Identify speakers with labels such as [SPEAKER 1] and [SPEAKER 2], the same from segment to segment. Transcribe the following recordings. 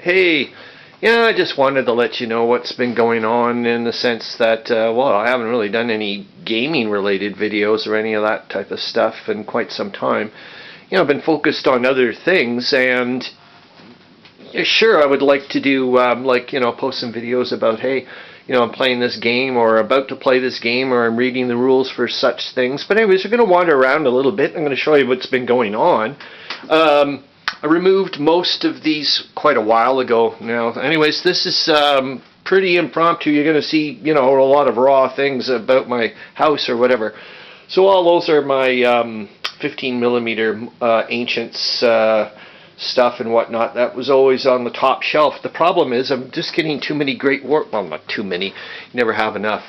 [SPEAKER 1] Hey, yeah, I just wanted to let you know what's been going on in the sense that, well, I haven't really done any gaming related videos or any of that type of stuff in quite some time. I've been focused on other things, and yeah, sure, I would like to do, post some videos about, hey, I'm playing this game or about to play this game or I'm reading the rules for such things. But anyways, we're going to wander around a little bit. I'm going to show you what's been going on. I removed most of these quite a while ago now. Anyways, this is pretty impromptu. You're going to see, a lot of raw things about my house or whatever. So all those are my 15 millimeter Ancients stuff and whatnot. That was always on the top shelf. The problem is I'm just getting too many Great War, well, not too many, you never have enough,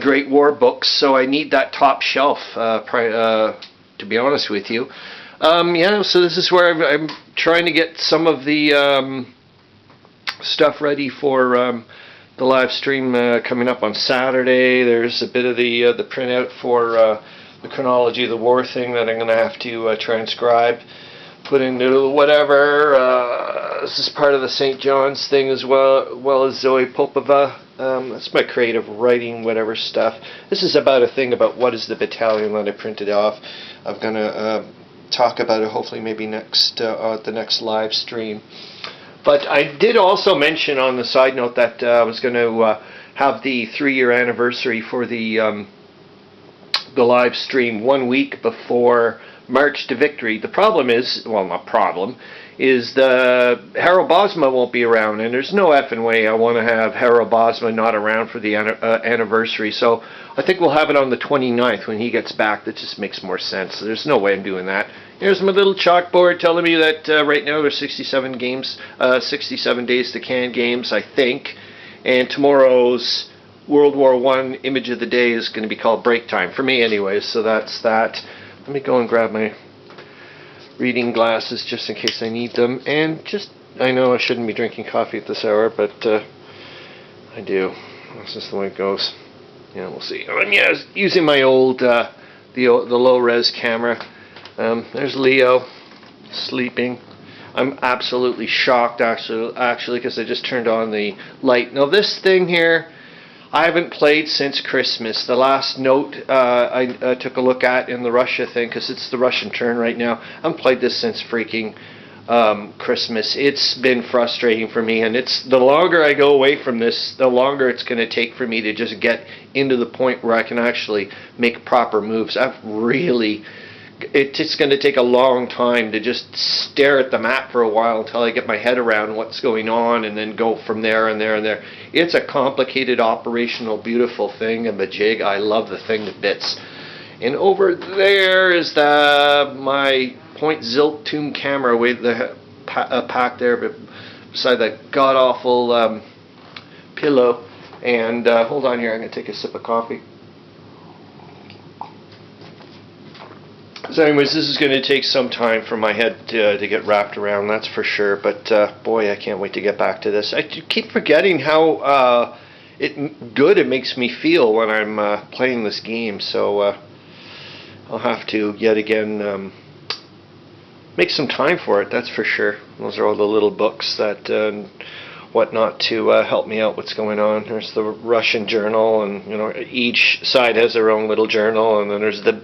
[SPEAKER 1] Great War books, so I need that top shelf, to be honest with you. So this is where I'm trying to get some of the stuff ready for the live stream coming up on Saturday. There's a bit of the printout for the Chronology of the War thing that I'm going to have to transcribe, put into whatever. This is part of the St. John's thing as well as Zoe Popova. That's my creative writing, whatever stuff. This is about a thing about what is the battalion that I printed off. I'm going to talk about it hopefully maybe next at the next live stream. But I did also mention on the side note that I was going to have the 3-year anniversary for the live stream 1 week before March to Victory. The problem is, well, not problem, is the Harold Bosma won't be around, and there's no effing way I want to have Harold Bosma not around for the anniversary. So I think we'll have it on the 29th when he gets back. That just makes more sense. There's no way I'm doing that. Here's my little chalkboard telling me that right now there's 67 games, 67 days to can games, I think, and tomorrow's World War I image of the day is going to be called Break Time, for me anyways, so that's that. Let me go and grab my reading glasses just in case I need them, and I know I shouldn't be drinking coffee at this hour, but I do. That's just the way it goes. Yeah, we'll see. I'm using my old, the low-res camera. There's Leo sleeping. I'm absolutely shocked, actually, because I just turned on the light. Now, this thing here, I haven't played since Christmas. The last note I took a look at in the Russia thing, because it's the Russian turn right now. I haven't played this since freaking Christmas. It's been frustrating for me, and the longer I go away from this, the longer it's going to take for me to just get into the point where I can actually make proper moves. It's going to take a long time to just stare at the map for a while until I get my head around what's going on and then go from there and there and there. It's a complicated, operational, beautiful thing, and the jig, I love the thing to bits. And over there is my Point Ziltum camera with the pack there beside that god-awful pillow. And hold on here, I'm going to take a sip of coffee. So anyways, this is going to take some time for my head to get wrapped around, that's for sure. But boy, I can't wait to get back to this. I keep forgetting how good it makes me feel when I'm playing this game. So I'll have to, yet again, make some time for it, that's for sure. Those are all the little books that whatnot to help me out what's going on. There's the Russian journal, and each side has their own little journal, and then there's the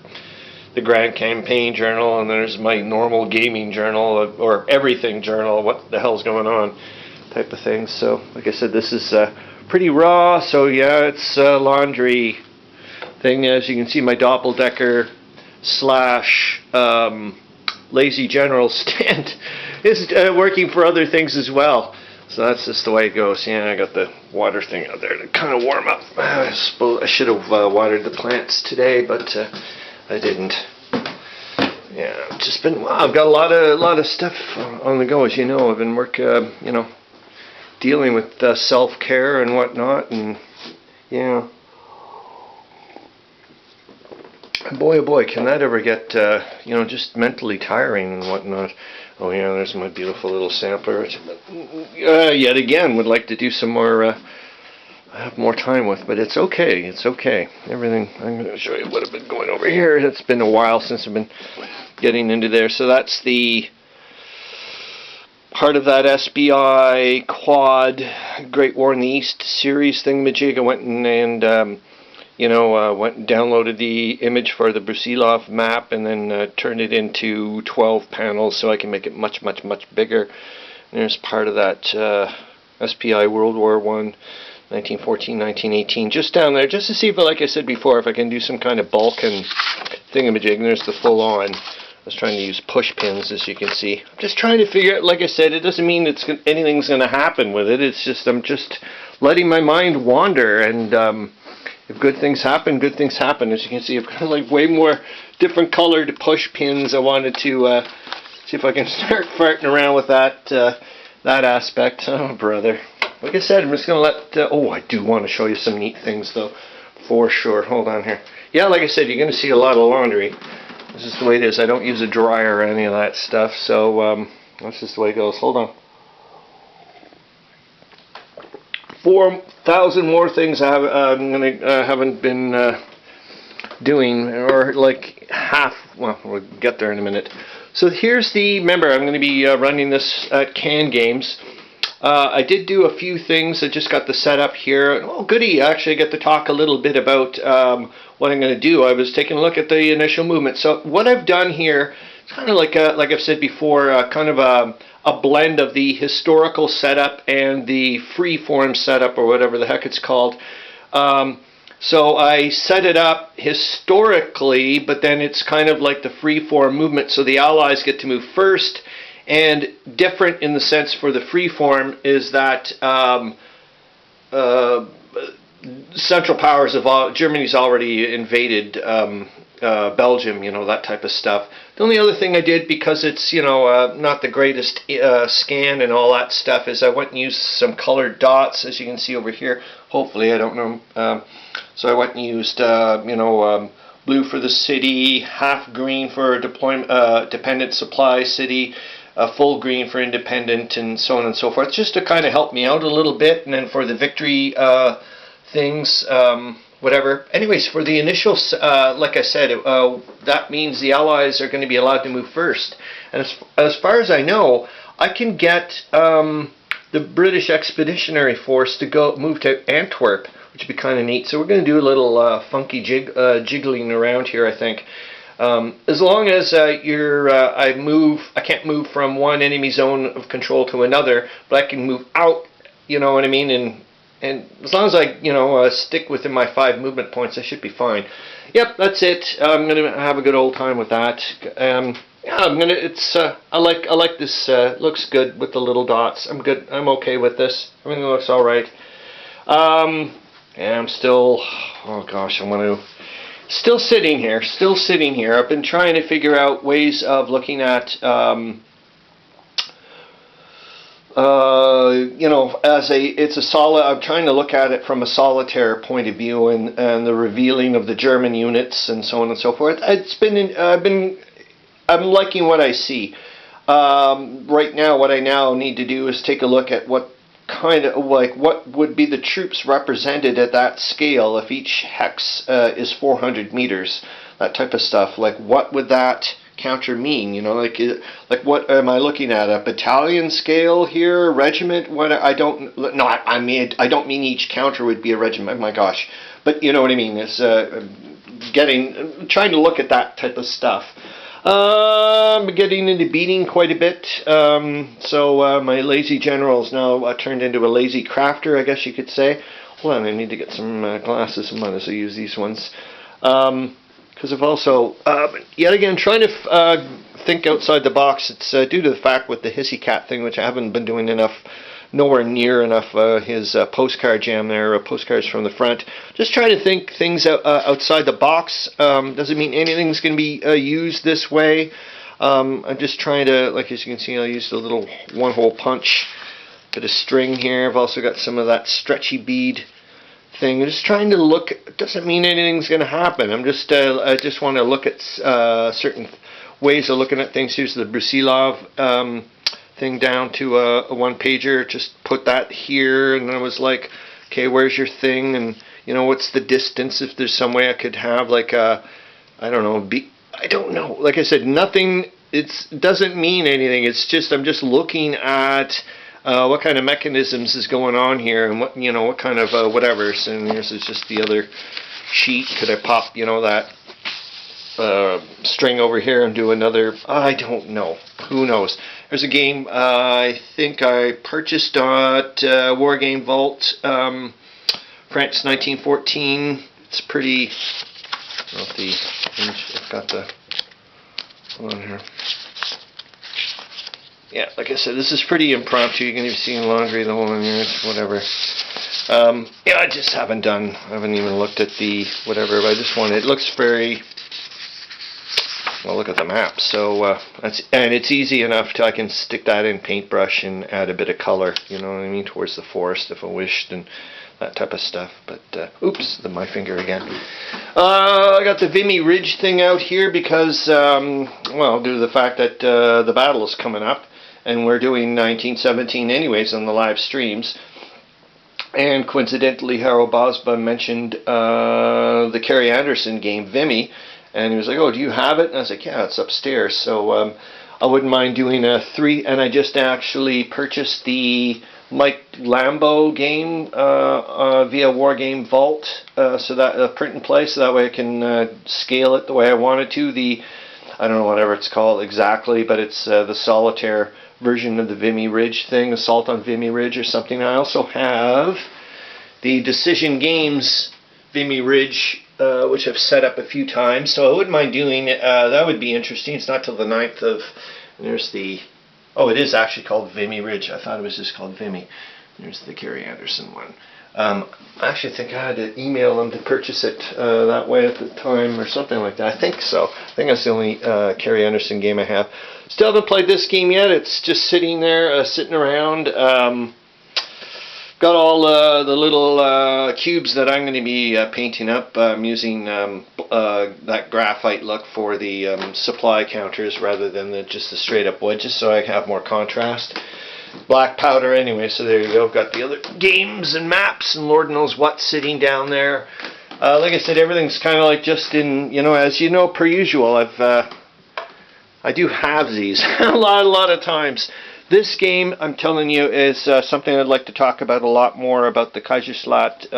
[SPEAKER 1] Grand Campaign journal, and there's my normal gaming journal, or everything journal, what the hell's going on type of thing. So like I said, this is pretty raw, so yeah, it's a laundry thing. As you can see, my Doppeldecker / Lazy General stand is working for other things as well. So that's just the way it goes. Yeah, I got the water thing out there to kind of warm up. I suppose I should have watered the plants today, but I didn't. Yeah, I've got a lot of stuff on the go, as you know. I've been dealing with self-care and whatnot, and yeah. Boy, oh boy, can that ever get, just mentally tiring and whatnot. Oh yeah, there's my beautiful little sampler. Yet again, would like to do some more, have more time with, but it's okay, Everything, I'm going to show you what I've been going over here. It's been a while since I've been getting into there. So that's the part of that SBI Quad Great War in the East series thingamajig. I went and went and downloaded the image for the Brusilov map and then turned it into 12 panels so I can make it much bigger. And there's part of that SPI World War I, 1914, 1918, just down there, just to see if, like I said before, if I can do some kind of Balkan thingamajig. And there's the full-on. I was trying to use push pins, as you can see. I'm just trying to figure out, like I said, it doesn't mean anything's going to happen with it. It's just, I'm just letting my mind wander, and if good things happen, good things happen. As you can see, I've got like way more different colored push pins. I wanted to see if I can start farting around with that aspect. Oh, brother. Like I said, I'm just going to let... oh, I do want to show you some neat things, though, for sure. Hold on here. Yeah, like I said, you're going to see a lot of laundry. This is the way it is. I don't use a dryer or any of that stuff, so that's just the way it goes. Hold on. 4,000 more things haven't been doing, or like half. Well, we'll get there in a minute. So here's the. Remember, I'm going to be running this at Can Games. I did do a few things. I just got the setup here. Oh, goody! Actually, I get to talk a little bit about what I'm going to do. I was taking a look at the initial movement. So what I've done here, it's kind of like I've said before, kind of a blend of the historical setup and the free-form setup, or whatever the heck it's called. So I set it up historically, but then it's kind of like the free-form movement. So the Allies get to move first. And different in the sense for the freeform is that Central Powers of Germany's already invaded Belgium, you know, that type of stuff. The only other thing I did, because it's, you know, not the greatest scan and all that stuff, is I went and used some colored dots, as you can see over here. Hopefully, I don't know. So I went and used, blue for the city, half green for dependent supply city, full green for independent, and so on and so forth, just to kind of help me out a little bit. And then for the victory things, whatever. Anyways, for the initial, like I said, that means the Allies are going to be allowed to move first. And as far as I know, I can get the British Expeditionary Force to move to Antwerp, which would be kind of neat. So we're going to do a little funky jiggling around here, I think. As long as I can't move from one enemy zone of control to another, but I can move out, you know what I mean, and as long as I, stick within my 5 movement points, I should be fine. Yep, that's it. I'm gonna have a good old time with that. Yeah, I like this. Looks good with the little dots. I'm good. I'm okay with this. Everything looks all right. And I'm still. Oh gosh, Still sitting here. I've been trying to figure out ways of looking at, it's a solid. I'm trying to look at it from a solitaire point of view, and the revealing of the German units and so on and so forth. I'm liking what I see. Right now, what I now need to do is take a look at what would be the troops represented at that scale if each hex is 400 meters, that type of stuff. Like, what would that counter mean? You know, like what am I looking at? A battalion scale here, a regiment? I don't mean each counter would be a regiment. Oh my gosh, but you know what I mean. It's trying to look at that type of stuff. I'm getting into beating quite a bit, so my lazy general is now turned into a lazy crafter, I guess you could say. Hold on, I need to get some glasses. I might as well use these ones. Because I've also, yet again, trying to think outside the box. It's due to the fact with the Hissy Cat thing, which I haven't been doing nowhere near enough, his postcard jam there, postcards from the front. Just trying to think things outside the box. Doesn't mean anything's going to be used this way. I'm just trying to, like as you can see, I used a little one-hole punch, bit of string here. I've also got some of that stretchy bead thing. I'm just trying to look. It doesn't mean anything's going to happen. I just want to look at certain ways of looking at things. Here's the Brusilov thing down to a one-pager. Just put that here, and then I was like, okay, where's your thing? And you know, what's the distance? If there's some way I could have like a, I don't know. I don't know. Like I said, nothing it doesn't mean anything. It's just I'm just looking at what kind of mechanisms is going on here, and what kind of whatever. So here's just the other sheet. Could I pop that string over here and do another? I don't know. Who knows? There's a game I think I purchased at War Game Vault, France 1914. It's pretty. I don't know if I've got the. Hold on here. Yeah, like I said, this is pretty impromptu. You can even see laundry, the whole whatever. Yeah, I just haven't even looked at the whatever, but I just wanted, it looks very, well, look at the map. So, and it's easy enough I can stick that in paintbrush and add a bit of color, you know what I mean, towards the forest if I wished, and that type of stuff. But, oops, my finger again. I got the Vimy Ridge thing out here because, well, due to the fact that the battle is coming up, and we're doing 1917 anyways on the live streams. And coincidentally, Harold Bosba mentioned the Kerry Anderson game, Vimy, and he was like, "Oh, do you have it?" And I was like, "Yeah, it's upstairs." So I wouldn't mind doing a 3, and I just actually purchased the Mike Lambo game via War Game Vault, so that print and play, so that way I can scale it the way I want it to. I don't know whatever it's called exactly, but it's the solitaire version of the Vimy Ridge thing, Assault on Vimy Ridge or something. I also have the Decision Games Vimy Ridge, which I've set up a few times, so I wouldn't mind doing it. That would be interesting. It's not till the 9th of, there's the, oh, it is actually called Vimy Ridge. I thought it was just called Vimy. There's the Kerry Anderson one. I actually think I had to email them to purchase it that way at the time or something like that. I think so. I think that's the only Kerry Anderson game I have. Still haven't played this game yet. It's just sitting there, sitting around. Got all the little cubes that I'm going to be painting up. I'm using that graphite look for the supply counters rather than just the straight up wedges, so I have more contrast. Black powder anyway, so there you go. Got the other games and maps and Lord knows what sitting down there. Like I said, everything's kind of like just in, as you know, per usual. I do have these a lot of times. This game, I'm telling you, is something I'd like to talk about a lot more, about the Kaiserslaut.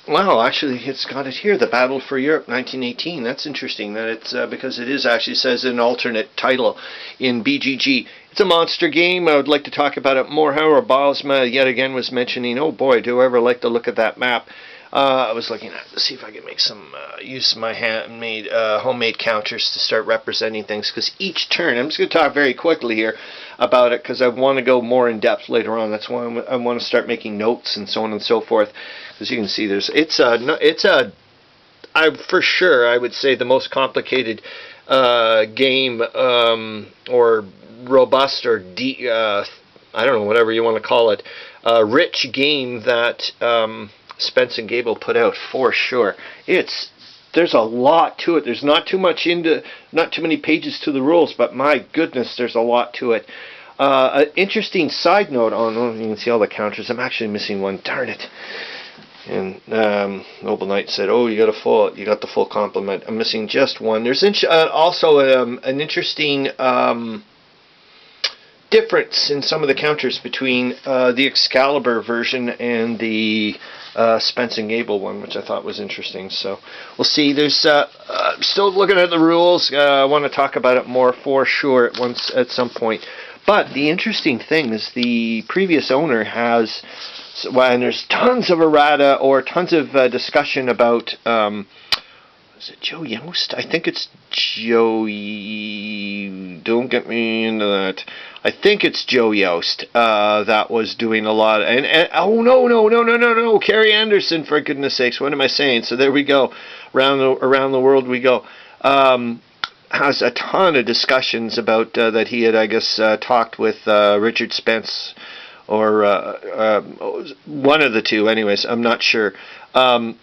[SPEAKER 1] Wow, actually, it's got it here, the Battle for Europe, 1918. That's interesting that it's because it is actually says an alternate title in BGG. It's a monster game. I would like to talk about it more. However, Bosma yet again was mentioning, oh boy, do I ever like to look at that map. I was looking at to see if I could make some use my handmade homemade counters to start representing things, because each turn, I'm just going to talk very quickly here about it because I want to go more in depth later on. That's why I want to start making notes and so on and so forth. As you can see, for sure I would say the most complicated game or robust or I don't know, whatever you want to call it, rich game that Spence and Gable put out, for sure. There's a lot to it. There's not too many pages to the rules, but my goodness, there's a lot to it. An interesting side note on, you can see all the counters. I'm actually missing one. Darn it. And Noble Knight said, "Oh, you got the full complement." I'm missing just one. There's also an interesting difference in some of the counters between the Excalibur version and the Spence and Gable one, which I thought was interesting. So we'll see. There's still looking at the rules. I want to talk about it more for sure at some point. But the interesting thing is the previous owner has. And there's tons of errata or tons of discussion about, is it Joe Yost? I think it's Joe, don't get me into that. I think it's Joe Yost that was doing a lot. And oh, no, Kerry Anderson, for goodness sakes, what am I saying? So there we go, around the world we go. Has a ton of discussions about that he had, I guess, talked with Richard Spence, or one of the two, anyways, I'm not sure. The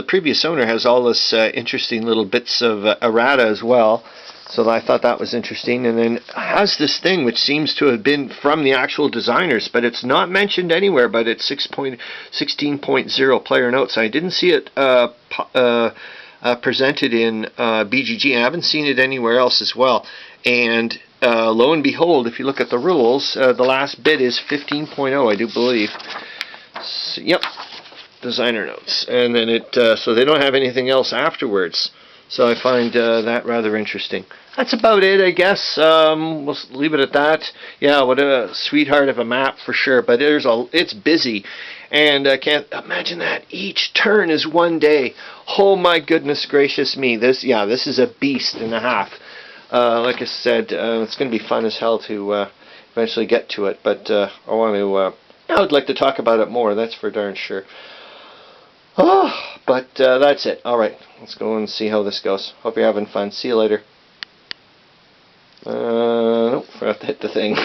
[SPEAKER 1] previous owner has all this interesting little bits of errata as well, so I thought that was interesting, and then has this thing which seems to have been from the actual designers, but it's not mentioned anywhere, but it's 16.0 player notes. I didn't see it presented in BGG. I haven't seen it anywhere else as well. And lo and behold, if you look at the rules, the last bit is 15.0, I do believe. So, yep, designer notes. And then so they don't have anything else afterwards. So I find that rather interesting. That's about it, I guess. We'll leave it at that. Yeah, what a sweetheart of a map for sure. But it's busy, and I can't imagine that each turn is one day. Oh my goodness gracious me! This is a beast and a half. Like I said, it's going to be fun as hell to eventually get to it. But I would like to talk about it more. That's for darn sure. Oh, but that's it. All right, let's go and see how this goes. Hope you're having fun. See you later. Nope, forgot to hit the thing.